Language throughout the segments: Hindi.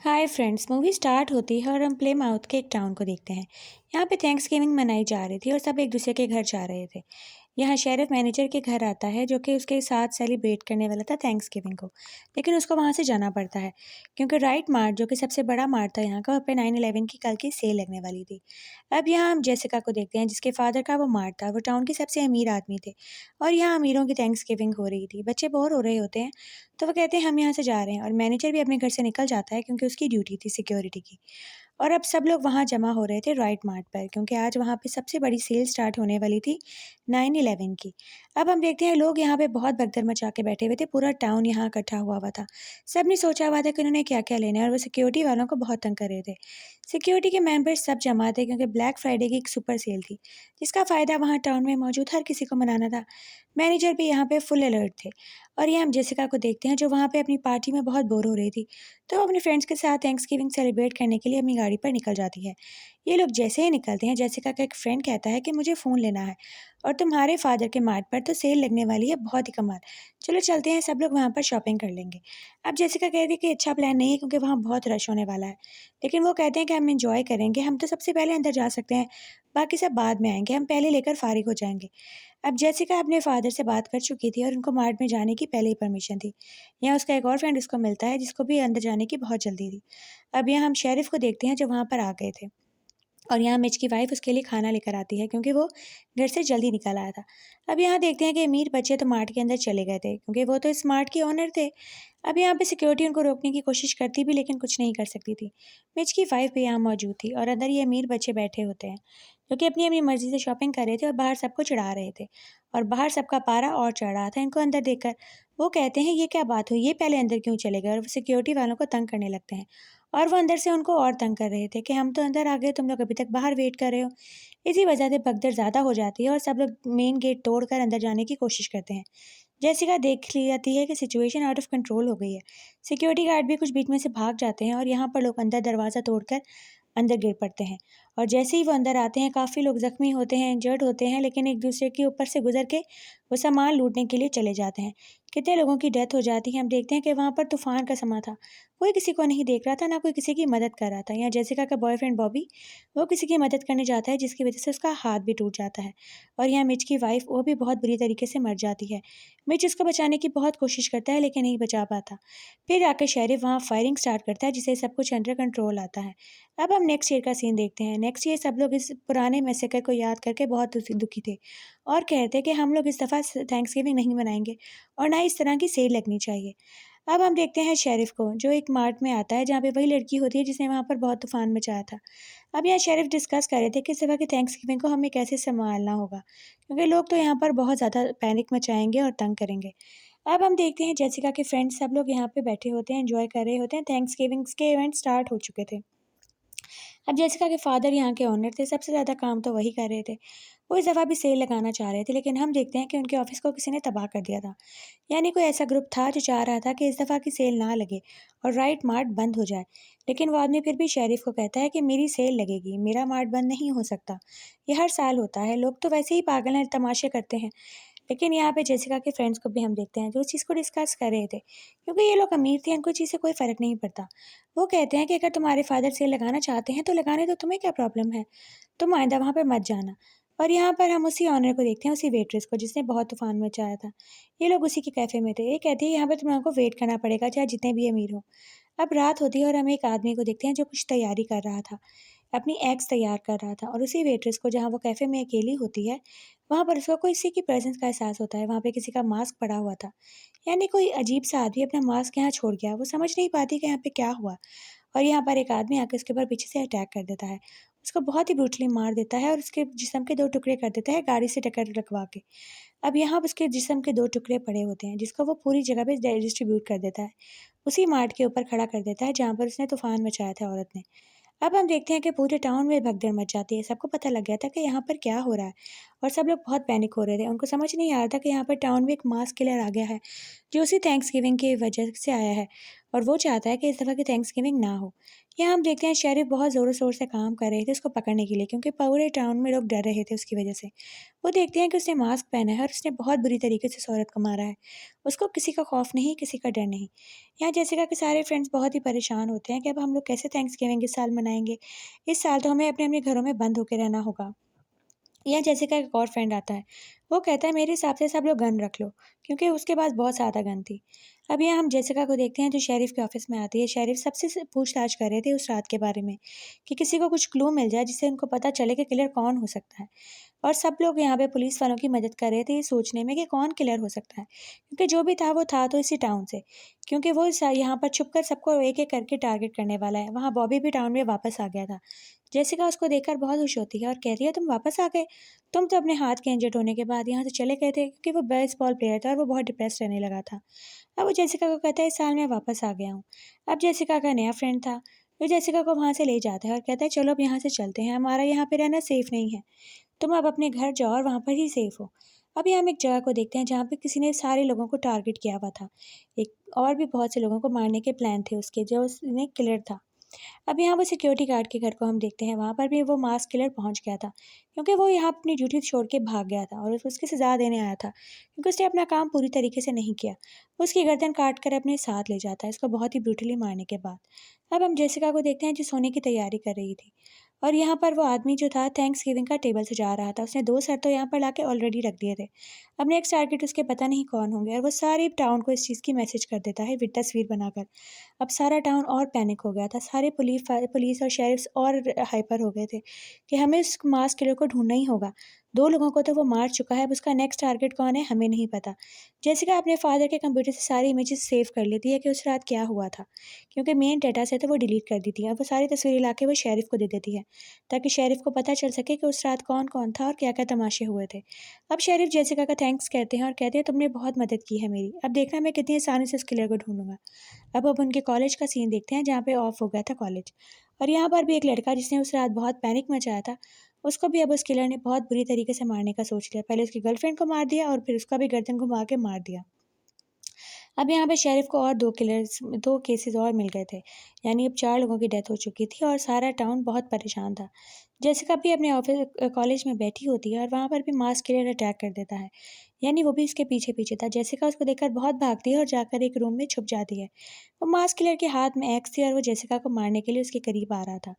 हाय फ्रेंड्स, मूवी स्टार्ट होती है और हम प्ले माउथ के एक टाउन को देखते हैं। यहाँ पे थैंक्सगिविंग मनाई जा रही थी और सब एक दूसरे के घर जा रहे थे। यहाँ शेरिफ मैनेजर के घर आता है जो कि उसके साथ सेलिब्रेट करने वाला था थैंक्सगिविंग को। लेकिन उसको वहाँ से जाना पड़ता है क्योंकि राइट मार्ट जो कि सबसे बड़ा मार्ट था यहाँ का, वहाँ पे 9/11 की कल की सेल लगने वाली थी। अब यहाँ हम जेसिका को देखते हैं जिसके फादर का वो मार्ट था। वो टाउन के सबसे अमीर आदमी थे और यहाँ अमीरों की थैंक्सगिविंग हो रही थी। बच्चे बोर हो रहे होते हैं तो वो कहते हैं हम यहाँ से जा रहे हैं और मैनेजर भी अपने घर से निकल जाता है क्योंकि उसकी ड्यूटी थी सिक्योरिटी की। और अब सब लोग वहाँ जमा हो रहे थे राइट मार्ट पर क्योंकि आज वहाँ पे सबसे बड़ी सेल स्टार्ट होने वाली थी 9/11 की। अब हम देखते हैं लोग यहाँ पे बहुत भगदड़ मचा के बैठे हुए थे, पूरा टाउन यहाँ इकट्ठा हुआ हुआ था। सब ने सोचा हुआ था कि उन्होंने क्या-क्या लेना है और वो सिक्योरिटी वालों को बहुत तंग कर रहे थे। सिक्योरिटी के मेंबर्स सब जमा थे क्योंकि ब्लैक फ्राइडे की एक सुपर सेल थी, जिसका फ़ायदा वहाँ टाउन में मौजूद हर किसी को मनाना था। मैनेजर भी यहाँ पे फुल अलर्ट थे और ये हम जेसिका को देखते हैं जो वहाँ पे अपनी पार्टी में बहुत बोर हो रही थी। तो वो अपने फ्रेंड्स के साथ थैंक्सगिविंग सेलिब्रेट करने के लिए अपनी गाड़ी पर निकल जाती है। ये लोग जैसे ही निकलते हैं, जेसिका का एक फ्रेंड कहता है कि मुझे फ़ोन लेना है और तुम्हारे फादर के मार्ट पर तो सेल लगने वाली है, बहुत ही कमाल। चलो चलते हैं, सब लोग वहाँ पर शॉपिंग कर लेंगे। अब जेसिका कहती है कि अच्छा प्लान नहीं है क्योंकि वहाँ बहुत रश होने वाला है। लेकिन वो कहते हैं कि हम एन्जॉय करेंगे, हम तो सबसे पहले अंदर जा सकते हैं, बाकी सब बाद में आएँगे, हम पहले लेकर फ़ारिग हो जाएँगे। अब जेसिका अपने फादर से बात कर चुकी थी और उनको मार्ट में जाने की पहले ही परमिशन थी। यहाँ उसका एक और फ्रेंड उसको मिलता है जिसको भी अंदर जाने की बहुत जल्दी थी। अब यहाँ हम शेरिफ को देखते हैं जो वहाँ पर आ गए थे और यहाँ मिच की वाइफ उसके लिए खाना लेकर आती है क्योंकि वो घर से जल्दी निकल आया था। अब यहाँ देखते हैं कि अमीर बच्चे तो मार्ट के अंदर चले गए थे क्योंकि वो तो इस मार्ट के ओनर थे। अब यहाँ पे सिक्योरिटी उनको रोकने की कोशिश करती भी लेकिन कुछ नहीं कर सकती थी। मिच की वाइफ भी यहाँ मौजूद थी और अंदर ये अमीर बच्चे बैठे होते हैं जो कि अपनी अपनी मर्जी से शॉपिंग कर रहे थे और बाहर सबको चिढ़ा रहे थे और बाहर सबका पारा और चढ़ रहा था इनको अंदर देखकर। वो कहते हैं ये क्या बात हुई, ये पहले अंदर क्यों चले गए, और वो सिक्योरिटी वालों को तंग करने लगते हैं और वो अंदर से उनको और तंग कर रहे थे कि हम तो अंदर आ गए, तुम लोग अभी तक बाहर वेट कर रहे हो। इसी वजह से भगदड़ ज़्यादा हो जाती है और सब लोग मेन गेट तोड़कर अंदर जाने की कोशिश करते हैं। जेसिका देख ली जाती है कि सिचुएशन आउट ऑफ कंट्रोल हो गई है। सिक्योरिटी गार्ड भी कुछ बीच में से भाग जाते हैं और यहाँ पर लोग अंदर दरवाज़ा तोड़कर अंदर गिर पड़ते हैं और जैसे ही वो अंदर आते हैं काफ़ी लोग ज़ख्मी होते हैं, इंजर्ड होते हैं, लेकिन एक दूसरे के ऊपर से गुजर के वो सामान लूटने के लिए चले जाते हैं। कितने लोगों की डेथ हो जाती है। हम देखते हैं कि वहाँ पर तूफ़ान का समा था, कोई किसी को नहीं देख रहा था, ना कोई किसी की मदद कर रहा था। यहाँ जेसिका का बॉयफ्रेंड बॉबी, वो किसी की मदद करने जाता है जिसकी वजह से उसका हाथ भी टूट जाता है और यहाँ मिच की वाइफ वो भी बहुत बुरी तरीके से मर जाती है। मिच उसको बचाने की बहुत कोशिश करता है लेकिन नहीं बचा पाता। फिर आकर शेरिफ वहाँ फायरिंग स्टार्ट करता है जिससे सब कुछ अंडर कंट्रोल आता है। अब हम नेक्स्ट ईयर का सीन देखते हैं। नेक्स्ट ईयर सब लोग इस पुराने मैसेकर को याद करके बहुत दुखी थे और कहते हैं कि हम लोग इस दफ़ा थैंक्सगिविंग नहीं मनाएंगे और ना इस तरह की सेल लगनी चाहिए। अब हम देखते हैं शेरिफ को जो एक मार्ट में आता है जहाँ पे वही लड़की होती है जिसने वहाँ पर बहुत तूफान मचाया था। अब यहाँ शेरिफ डिस्कस कर रहे थे कि इस दफ़ा की थैंक्सगिविंग को हमें कैसे संभालना होगा क्योंकि लोग तो यहाँ पर बहुत ज़्यादा पैनिक मचाएंगे और तंग करेंगे। अब हम देखते हैं जेसिका के फ्रेंड्स सब लोग यहाँ पे बैठे होते हैं, एंजॉय कर रहे होते हैं। थैंक्सगिविंग्स के इवेंट स्टार्ट हो चुके थे। अब जेसिका के फादर यहाँ के ओनर थे, सबसे ज़्यादा काम तो वही कर रहे थे। वो इस दफ़ा भी सेल लगाना चाह रहे थे, लेकिन हम देखते हैं कि उनके ऑफ़िस को किसी ने तबाह कर दिया था। यानी कोई ऐसा ग्रुप था जो चाह रहा था कि इस दफ़ा की सेल ना लगे और राइट मार्ट बंद हो जाए। लेकिन वो आदमी फिर भी शेरिफ को कहता है कि मेरी सेल लगेगी, मेरा मार्ट बंद नहीं हो सकता। ये हर साल होता है, लोग तो वैसे ही पागल हैं, तमाशे करते हैं। लेकिन यहाँ पे जेसिका के फ्रेंड्स को भी हम देखते हैं जो इस चीज़ को डिस्कस कर रहे थे क्योंकि ये लोग अमीर थे, इनको चीज़ से कोई फ़र्क नहीं पड़ता। वो कहते हैं कि अगर तुम्हारे फादर सेल लगाना चाहते हैं तो लगाने दो, तुम्हें क्या प्रॉब्लम है, तुम आइंदा वहाँ पर मत जाना। और यहाँ पर हम उसी ऑनर को देखते हैं, उसी वेट्रेस को जिसने बहुत तूफान मचाया था। ये लोग उसी के कैफ़े में थे। ये कहती है यहाँ पर तुम लोगों को वेट करना पड़ेगा चाहे जितने भी अमीर हो। अब रात होती है और हम एक आदमी को देखते हैं जो कुछ तैयारी कर रहा था, अपनी एग्स तैयार कर रहा था और उसी वेट्रेस को जहाँ वो कैफ़े में अकेली होती है, वहाँ पर उसको किसी की प्रेज़ेंस का एहसास होता है। वहाँ पे किसी का मास्क पड़ा हुआ था, यानी कोई अजीब-सा आदमी अपना मास्क यहाँ छोड़ गया। वो समझ नहीं पाती कि यहाँ पे क्या हुआ और यहाँ पर एक आदमी आके उसके ऊपर पीछे से अटैक कर देता है। उसको बहुत ही ब्रूटली मार देता है और उसके जिस्म के 2 टुकड़े कर देता है गाड़ी से टक्कर लगवा के। अब यहाँ उसके जिस्म के 2 टुकड़े पड़े होते हैं जिसको वो पूरी जगह पे डिस्ट्रीब्यूट कर देता है। उसी मार्ट के ऊपर खड़ा कर देता है जहाँ पर उसने तूफ़ान मचाया था औरत ने। अब हम देखते हैं कि पूरे टाउन में भगदड़ मच जाती है। सबको पता लग गया था कि यहाँ पर क्या हो रहा है और सब लोग बहुत पैनिक हो रहे थे। उनको समझ नहीं आ रहा था कि यहाँ पर टाउन में एक मास किलर आ गया है, जो उसी थैंक्सगिविंग की वजह से आया है और वो चाहता है कि इस दफ़ा की थैंक्सगिविंग ना हो। यहाँ हम देखते हैं शेरिफ बहुत ज़ोरों शोर से काम कर रहे थे उसको पकड़ने के लिए, क्योंकि पूरे टाउन में लोग डर रहे थे उसकी वजह से। वो देखते हैं कि उसने मास्क पहना है और उसने बहुत बुरी तरीके से उस औरत को मारा है। उसको किसी का खौफ नहीं, किसी का डर नहीं। यहाँ जेसिका के सारे फ्रेंड्स बहुत ही परेशान होते हैं कि अब हम लोग कैसे थैंक्सगिविंग इस साल मनाएंगे। इस साल तो हमें अपने अपने घरों में बंद होकर रहना होगा। या जेसिका का एक और फ्रेंड आता है। वो कहता है मेरे हिसाब से सब लोग गन रख लो, क्योंकि उसके पास बहुत ज़्यादा गन थी। अब यहाँ हम जेसिका को देखते हैं जो शेरिफ के ऑफिस में आती है। शेरिफ सबसे पूछताछ कर रहे थे उस रात के बारे में कि किसी को कुछ क्लू मिल जाए जिससे उनको पता चले कि किलर कौन हो सकता है। और सब लोग यहाँ पे पुलिस वालों की मदद कर रहे थे ये सोचने में कि कौन किलर हो सकता है, क्योंकि जो भी था वो था तो इसी टाउन से, क्योंकि वो यहाँ पर छुपकर सबको एक एक करके टारगेट करने वाला है। वहाँ बॉबी भी टाउन में वापस आ गया था। जेसिका उसको देखकर बहुत खुश होती है और कहती है तुम वापस आ गए। तुम तो अपने हाथ के इंजर्ड होने के बाद यहाँ से चले गए थे, क्योंकि वो बेसबॉल प्लेयर था और वो बहुत डिप्रेस रहने लगा था। अब वो जेसिका को कहता है इस साल मैं वापस आ गया हूँ। अब जेसिका का नया फ्रेंड था जो जेसिका को वहाँ से ले जाता है और कहता है चलो अब यहाँ से चलते हैं, हमारा यहाँ पे रहना सेफ नहीं है, तुम अब अपने घर जाओ और वहाँ पर ही सेफ हो। अभी हम एक जगह को देखते हैं जहाँ पे किसी ने सारे लोगों को टारगेट किया हुआ था। एक और भी बहुत से लोगों को मारने के प्लान थे उसके, जो उसने किलर था। अब यहाँ वो सिक्योरिटी गार्ड के घर को हम देखते हैं, वहाँ पर भी वो मास किलर पहुँच गया था, क्योंकि वो यहाँ अपनी ड्यूटी छोड़ के भाग गया था और उसकी सज़ा देने आया था, क्योंकि उसने अपना काम पूरी तरीके से नहीं किया। वो उसकी गर्दन काट कर अपने साथ ले जाता है इसको बहुत ही ब्रूटली मारने के बाद। अब हम जेसिका को देखते हैं जो सोने की तैयारी कर रही थी, और यहाँ पर वो आदमी जो था थैंक्स गिविंग का टेबल सजा रहा था। उसने 2 सर तो यहाँ पर लाके ऑलरेडी रख दिए थे। अब नेक्स्ट टारगेट उसके पता नहीं कौन होंगे, और वो सारे टाउन को इस चीज़ की मैसेज कर देता है विद तस्वीर बनाकर। अब सारा टाउन और पैनिक हो गया था। सारे पुलिस और शेरिफ्स और हाइपर हो गए थे कि हमें उस मास किलर को ढूँढना ही होगा। 2 लोगों को तो वो मार चुका है, अब उसका नेक्स्ट टारगेट कौन है हमें नहीं पता। जेसिका अपने फादर के कंप्यूटर से सारी इमेजेस सेव कर लेती है कि उस रात क्या हुआ था, क्योंकि मेन डेटा से तो वो डिलीट कर दी थी। अब वो सारी तस्वीरें लाके वो शेरिफ को दे देती है, ताकि शेरिफ को पता चल सके कि उस रात कौन-कौन था और क्या-क्या तमाशे हुए थे। अब शेरिफ जेसिका का थैंक्स कहते हैं और कहते हैं तुमने बहुत मदद की है मेरी। अब देखना मैं कितनी आसानी से उस किलर को ढूँढूँगा। अब उनके कॉलेज का सीन देखते हैं जहाँ पे ऑफ हो गया था कॉलेज, और यहाँ पर भी एक लड़का जिसने उस रात बहुत पैनिक मचाया था, उसको भी अब उस किलर ने बहुत बुरी तरीके से मारने का सोच लिया। पहले उसकी गर्लफ्रेंड को मार दिया और फिर उसका भी गर्दन घुमा के मार दिया। अब यहाँ पे शेरिफ को और 2 केसेस और मिल गए थे, यानी अब 4 लोगों की डेथ हो चुकी थी और सारा टाउन बहुत परेशान था। जेसिका भी अपने कॉलेज में बैठी होती है और वहाँ पर भी मास किलर अटैक कर देता है, यानी वो भी इसके पीछे-पीछे था। जेसिका उसको देखकर बहुत भागती है और जाकर एक रूम में छुप जाती है। वो मास किलर के हाथ में एक्स थी और वो जेसिका को मारने के लिए उसके करीब आ रहा था।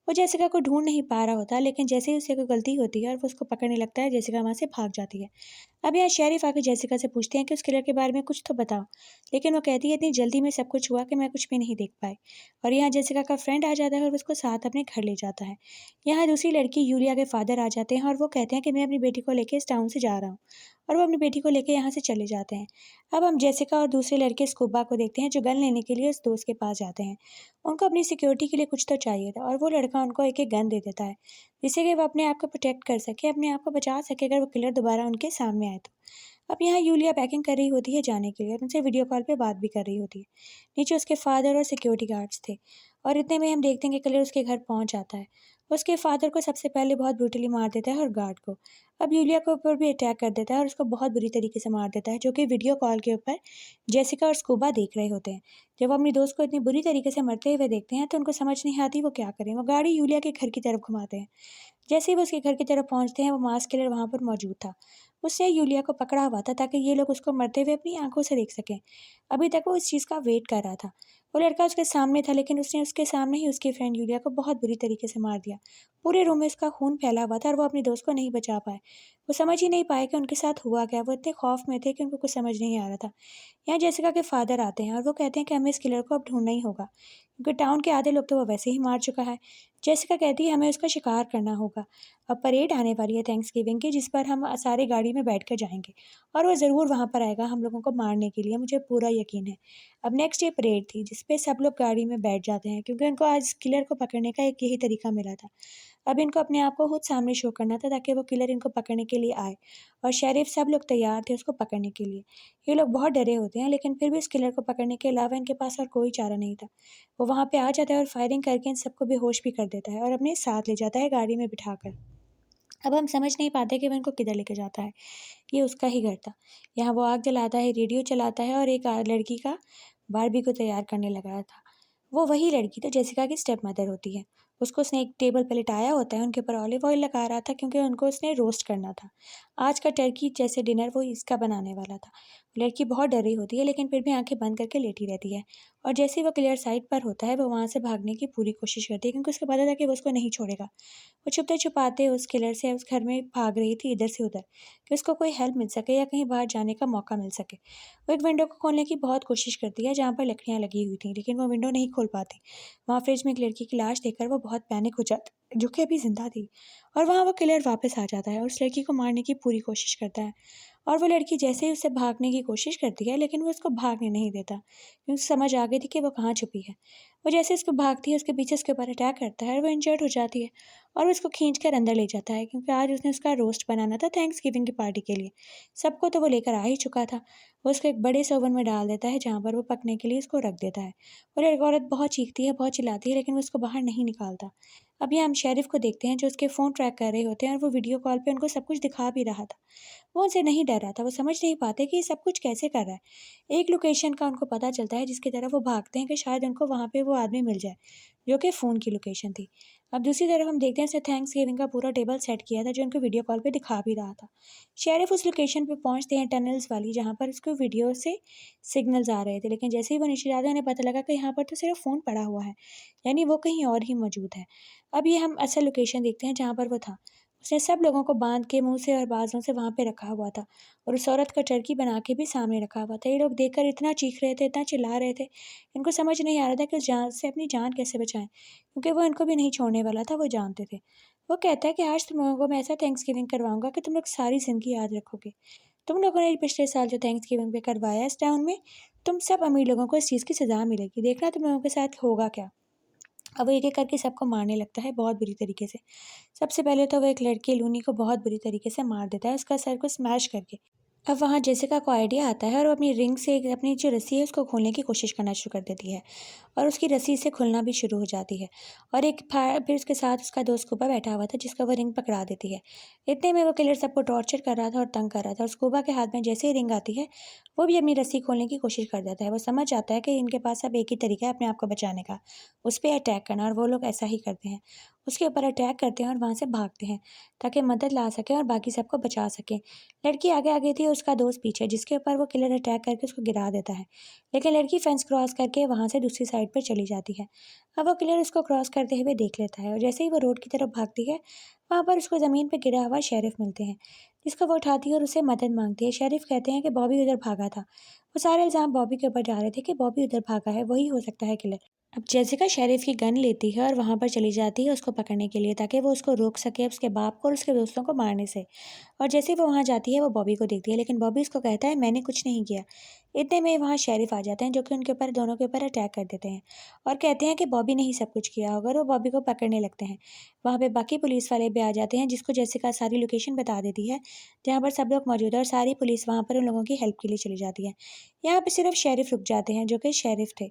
वो जेसिका को ढूँढ नहीं पा रहा होता, लेकिन जैसे ही उसे कोई गलती होती है और वो उसको पकड़ने लगता है, जेसिका वहाँ से भाग जाती है। अब यहाँ शेरिफ आके जेसिका से पूछते हैं कि उस किलर के बारे में कुछ तो बताओ, लेकिन वो कहती है इतनी जल्दी में सब कुछ हुआ कि मैं कुछ भी नहीं देख पाई। और यहाँ जेसिका का फ्रेंड आ जाता है और उसको साथ अपने घर ले जाता है। यहाँ दूसरी लड़की यूलिया के फादर आ जाते हैं और वो कहते हैं कि मैं अपनी बेटी को लेके इस टाउन से जा रहा हूँ, और वो अपनी बेटी को लेके यहाँ से चले जाते हैं। अब हम जेसिका और दूसरे लड़के स्कूबा को देखते हैं जो गन लेने के लिए उस दोस्त के पास जाते हैं। उनको अपनी सिक्योरिटी के लिए कुछ तो चाहिए था, और वो लड़का उनको एक-एक गन दे देता है, जिससे कि वो अपने आप को प्रोटेक्ट कर सके, अपने आप को बचा सके अगर वो किलर दोबारा उनके सामने आए तो। अब यहाँ यूलिया पैकिंग कर रही होती है जाने के लिए और उनसे वीडियो कॉल पे बात भी कर रही होती है। नीचे उसके फादर और सिक्योरिटी गार्ड्स थे, और इतने में हम देखते हैं कि किलर उसके घर पहुँच जाता है। उसके फादर को सबसे पहले बहुत ब्रूटली मार देता है और गार्ड को। अब यूलिया के ऊपर भी अटैक कर देता है और उसको बहुत बुरी तरीके से मार देता है, जो कि वीडियो कॉल के ऊपर जेसिका और स्कूबा देख रहे होते हैं। जब वो अपनी दोस्त को इतनी बुरी तरीके से मरते हुए देखते हैं तो उनको समझ नहीं आती वो क्या करें। वो गाड़ी यूलिया के घर की तरफ घुमाते हैं। जैसे ही वो उसके घर की तरफ पहुंचते हैं, वो मास किलर वहाँ पर मौजूद था। उसने यूलिया को पकड़ा हुआ था ताकि ये लोग उसको मरते हुए अपनी आंखों से देख सकें। अभी तक वो इस चीज़ का वेट कर रहा था। वो लड़का उसके सामने था, लेकिन उसने उसके सामने ही उसकी फ्रेंड यूलिया को बहुत बुरी तरीके से मार दिया। पूरे रूम में उसका खून फैला हुआ था और वो अपनी दोस्त को नहीं बचा पाए। वो समझ ही नहीं पाए कि उनके साथ हुआ क्या। वो इतने खौफ में थे कि उनको कुछ समझ नहीं आ रहा था। यहाँ जेसिका के फादर आते हैं और वो कहते हैं कि हमें इस किलर को अब ढूंढना ही होगा, क्योंकि टाउन के आधे लोग तो वो वैसे ही मार चुका है। जेसिका कहती है हमें उसका शिकार करना होगा। अब परेड आने वाली है थैंक्सगिविंग की, जिस पर हम सारे गाड़ी में बैठ कर जाएंगे, और वो ज़रूर वहाँ पर आएगा हम लोगों को मारने के लिए, मुझे पूरा यकीन है। अब नेक्स्ट डे परेड थी जिस पे सब लोग गाड़ी में बैठ जाते हैं, क्योंकि उनको आज किलर को पकड़ने का एक यही तरीका मिला था। अब इनको अपने आप को खुद सामने शो करना था ताकि वो किलर इनको पकड़ने के लिए आए, और शेरिफ सब लोग तैयार थे उसको पकड़ने के लिए। ये लोग बहुत डरे होते हैं, लेकिन फिर भी इस किलर को पकड़ने के अलावा इनके पास और कोई चारा नहीं था। वो वहाँ पे आ जाता है और फायरिंग करके इन सबको बेहोश भी कर देता है और अपने साथ ले जाता है गाड़ी में बिठाकर। अब हम समझ नहीं पाते कि वो इनको किधर लेके जाता है। ये उसका ही घर था। यहाँ वो आग जलाता है, रेडियो चलाता है और एक लड़की का बारबी को तैयार करने लगा था। वो वही लड़की तो जेसिका की स्टेप मदर होती है। उसको उसने एक टेबल पे लिटाया होता है, उनके ऊपर ऑलिव ऑयल लगा रहा था क्योंकि उनको उसने रोस्ट करना था। आज का टर्की जैसे डिनर वो इसका बनाने वाला था। लड़की बहुत डर रही होती है लेकिन फिर भी आंखें बंद करके लेटी रहती है। और जैसे ही वो क्लियर साइड पर होता है वो वहाँ से भागने की पूरी कोशिश करती है क्योंकि उसको पता था कि वो उसको नहीं छोड़ेगा। वो छुपते छुपाते उस किलर से उस घर में भाग रही थी इधर से उधर कि उसको कोई हेल्प मिल सके या कहीं बाहर जाने का मौका मिल सके। वो एक विंडो को खोलने की बहुत कोशिश करती है जहाँ पर लकड़ियाँ लगी हुई थी, लेकिन वो विंडो नहीं खोल पाती। वहाँ फ्रिज में एक लड़की की लाश देखकर वो बहुत पैनिक हो जाती जो कि अभी जिंदा थी। और वहाँ वो किलर वापस आ जाता है और उस लड़की को मारने की पूरी कोशिश करता है। और वो लड़की जैसे ही उससे भागने की कोशिश करती है लेकिन वो उसको भागने नहीं देता क्योंकि समझ आ गई थी कि वो कहाँ छुपी है। वो जैसे उसको भागती है उसके पीछे उसके ऊपर अटैक करता है और वो इंजर्ड हो जाती है। और वो उसको खींच कर अंदर ले जाता है क्योंकि आज उसने उसका रोस्ट बनाना था थैंक्स गिविंग की पार्टी के लिए। सबको तो वो लेकर आ ही चुका था। वो उसको एक बड़े से ओवन में डाल देता है जहाँ पर वो पकने के लिए उसको रख देता है। और एक औरत बहुत चीखती है, बहुत चिल्लाती है, लेकिन वो उसको बाहर नहीं निकालता। अब यहाँ हम शेरिफ को देखते हैं जो उसके फ़ोन ट्रैक कर रहे होते हैं और वो वीडियो कॉल पे उनको सब कुछ दिखा भी रहा था। वो उनसे नहीं डर रहा था, वो समझ नहीं पाते कि ये सब कुछ कैसे कर रहा है। एक लोकेशन का उनको पता चलता है जिसकी तरफ वो भागते हैं कि शायद उनको वहाँ पे वो आदमी मिल जाए, जो कि फ़ोन की लोकेशन थी। अब दूसरी तरफ हम देखते हैं उसने थैंक्स गिविंग का पूरा टेबल सेट किया था जो उनको वीडियो कॉल पे दिखा भी रहा था। शेरिफ उस लोकेशन पे पहुँचते हैं टनल्स वाली जहाँ पर उसको वीडियो से सिग्नल्स आ रहे थे, लेकिन जैसे ही वो नीचे जाते हैं उन्हें पता लगा कि यहाँ पर तो सिर्फ फ़ोन पड़ा हुआ है, यानी वो कहीं और ही मौजूद है। अब ये हम असल लोकेशन देखते हैं जहाँ पर वो था। उसने सब लोगों को बांध के मुँह से और बाजों से वहाँ पे रखा हुआ था और उस औरत का टर्की बना के भी सामने रखा हुआ था। ये लोग देखकर इतना चीख रहे थे, इतना चिल्ला रहे थे, इनको समझ नहीं आ रहा था कि उस जान से अपनी जान कैसे बचाएँ, क्योंकि वो इनको भी नहीं छोड़ने वाला था, वो जानते थे। वो कहता है कि आज तुम लोगों को मैं ऐसा थैंक्सगिविंग करवाऊँगा कि तुम लोग सारी ज़िंदगी याद रखोगे। तुम लोगों ने पिछले साल जो थैंक्सगिविंग पे करवाया इस टाउन में, तुम सब अमीर लोगों को इस चीज़ की सज़ा मिलेगी। देखना तुम लोगों के साथ होगा क्या। अब वो एक-एक करके सबको मारने लगता है बहुत बुरी तरीके से। सबसे पहले तो वो एक लड़के लूनी को बहुत बुरी तरीके से मार देता है, उसका सर को स्मैश करके। अब वहाँ जेसिका को आइडिया आता है और वो अपनी रिंग से अपनी जो रस्सी है उसको खोलने की कोशिश करना शुरू कर देती है और उसकी रस्सी से खुलना भी शुरू हो जाती है। और एक फिर उसके साथ उसका दोस्त स्कूबा बैठा हुआ था जिसका वो रिंग पकड़ा देती है। इतने में वो किलर सबको टॉर्चर कर रहा था और तंग कर रहा था और स्कूबा के हाथ में जैसे ही रिंग आती है वो भी अपनी रस्सी खोलने की कोशिश कर देता है। वो समझ जाता है कि इनके पास अब एक ही तरीका है अपने आप को बचाने का, उस पर अटैक करना, और वो लोग ऐसा ही करते हैं। उसके ऊपर अटैक करते हैं और वहाँ से भागते हैं ताकि मदद ला सकें और बाकी सबको बचा सकें। लड़की आगे आगे थी, उसका दोस्त पीछे, जिसके ऊपर वो किलर अटैक करके उसको गिरा देता है। लेकिन लड़की फेंस क्रॉस करके वहाँ से दूसरी साइड पर चली जाती है। अब वो किलर उसको क्रॉस करते हुए देख लेता है और जैसे ही वो रोड की तरफ भागती है वहाँ पर उसको ज़मीन पर गिरा हुआ शेरिफ मिलते हैं, जिसको वो उठाती है और उससे मदद मांगती है। शेरिफ कहते हैं कि बॉबी उधर भागा था। वो सारे इल्ज़ाम बॉबी के ऊपर जा रहे थे कि बॉबी उधर भागा है, वही हो सकता है किलर। अब जेसिका शेरिफ की गन लेती है और वहाँ पर चली जाती है उसको पकड़ने के लिए ताकि वो उसको रोक सके उसके बाप को और उसके दोस्तों को मारने से। और जैसे ही वो वहाँ जाती है वो बॉबी को देखती है लेकिन बॉबी उसको कहता है मैंने कुछ नहीं किया। इतने में वहाँ शेरिफ आ जाते हैं जो कि उनके ऊपर दोनों के ऊपर अटैक कर देते हैं और कहते हैं कि बॉबी ने ही सब कुछ किया होगा, और वो बॉबी को पकड़ने लगते हैं। वहाँ पे बाकी पुलिस वाले भी आ जाते हैं जिसको जेसिका सारी लोकेशन बता देती है जहाँ पर सब लोग मौजूद है और सारी पुलिस वहाँ पर उन लोगों की हेल्प के लिए चली जाती है। यहाँ पे सिर्फ शेरिफ रुक जाते हैं जो कि शेरिफ थे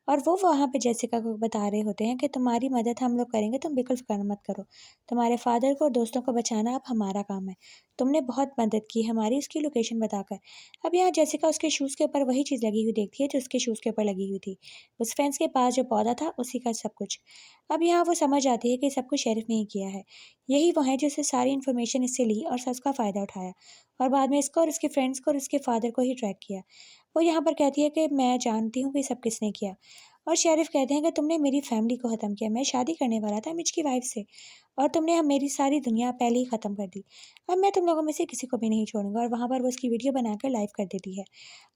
और वो वहाँ पे जेसिका को बता रहे होते हैं कि तुम्हारी मदद हम लोग करेंगे, तुम बिल्कुल फ़िक्र मत करो। तुम्हारे फादर को और दोस्तों को बचाना अब हमारा काम है। तुमने बहुत मदद की हमारी उसकी लोकेशन बताकर। अब यहाँ जेसिका उसके शूज़ के ऊपर वही चीज़ लगी हुई देखती है जो उसके शूज़ के ऊपर लगी हुई थी। उस फेंस के पास जो पौधा था उसी का सब कुछ। अब यहाँ वो समझ आती है कि सब कुछ शेरिफ ने ही किया है। यही वो है जिससे सारी इन्फॉर्मेशन इससे ली और उसका फ़ायदा उठाया और बाद में इसको और उसके फ्रेंड्स को और उसके फादर को ही ट्रैक किया। वो यहाँ पर कहती है कि मैं जानती हूँ कि सब किसने किया। और शेरिफ कहते हैं कि तुमने मेरी फैमिली को ख़त्म किया। मैं शादी करने वाला था मिच की वाइफ से और तुमने अब मेरी सारी दुनिया पहले ही ख़त्म कर दी। अब मैं तुम लोगों में से किसी को भी नहीं छोड़ूंगा। और वहाँ पर वो उसकी वीडियो बनाकर लाइव कर देती है।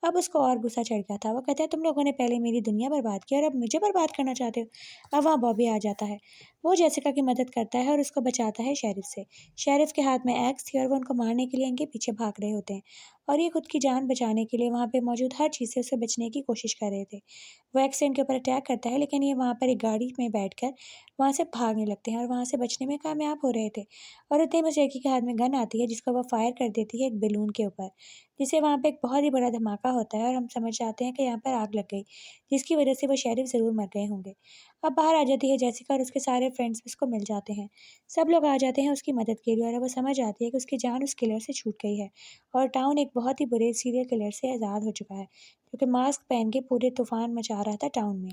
अब उसको और गुस्सा चढ़ गया था। वो कहता है तुम लोगों ने पहले मेरी दुनिया बर्बाद की और अब मुझे बर्बाद करना चाहते हो। अब वहाँ बॉबी आ जाता है। वो जेसिका की मदद करता है और उसको बचाता है शेरिफ से। शेरिफ के हाथ में एक्स थी और वो उनको मारने के लिए इनके पीछे भाग रहे होते हैं और ये खुद की जान बचाने के लिए वहाँ पे मौजूद हर चीज़ से उससे बचने की कोशिश कर रहे थे। वो एक्स इनके ऊपर अटैक करता है लेकिन ये वहाँ पर एक गाड़ी में बैठकर वहाँ से भागने लगते हैं और वहाँ से बचने में कामयाब हो रहे थे। और उतने में उस लड़की के हाथ में गन आती है जिसको वो फायर कर देती है एक बैलून के ऊपर, जिससे वहाँ पे एक बहुत ही बड़ा धमाका होता है और हम समझ जाते हैं कि यहाँ पर आग लग गई, जिसकी वजह से वो शेरिफ ज़रूर मर गए होंगे। अब बाहर आ जाती है जेसिका और उसके सारे फ्रेंड्स उसको मिल जाते हैं। सब लोग आ जाते हैं उसकी मदद के लिए और वो समझ आती है कि उसकी जान उस किलर से छूट गई है और टाउन एक बहुत ही बुरे सीरियल किलर से आज़ाद हो चुका है, क्योंकि मास्क पहन के पूरे तूफान मचा रहा था टाउन में।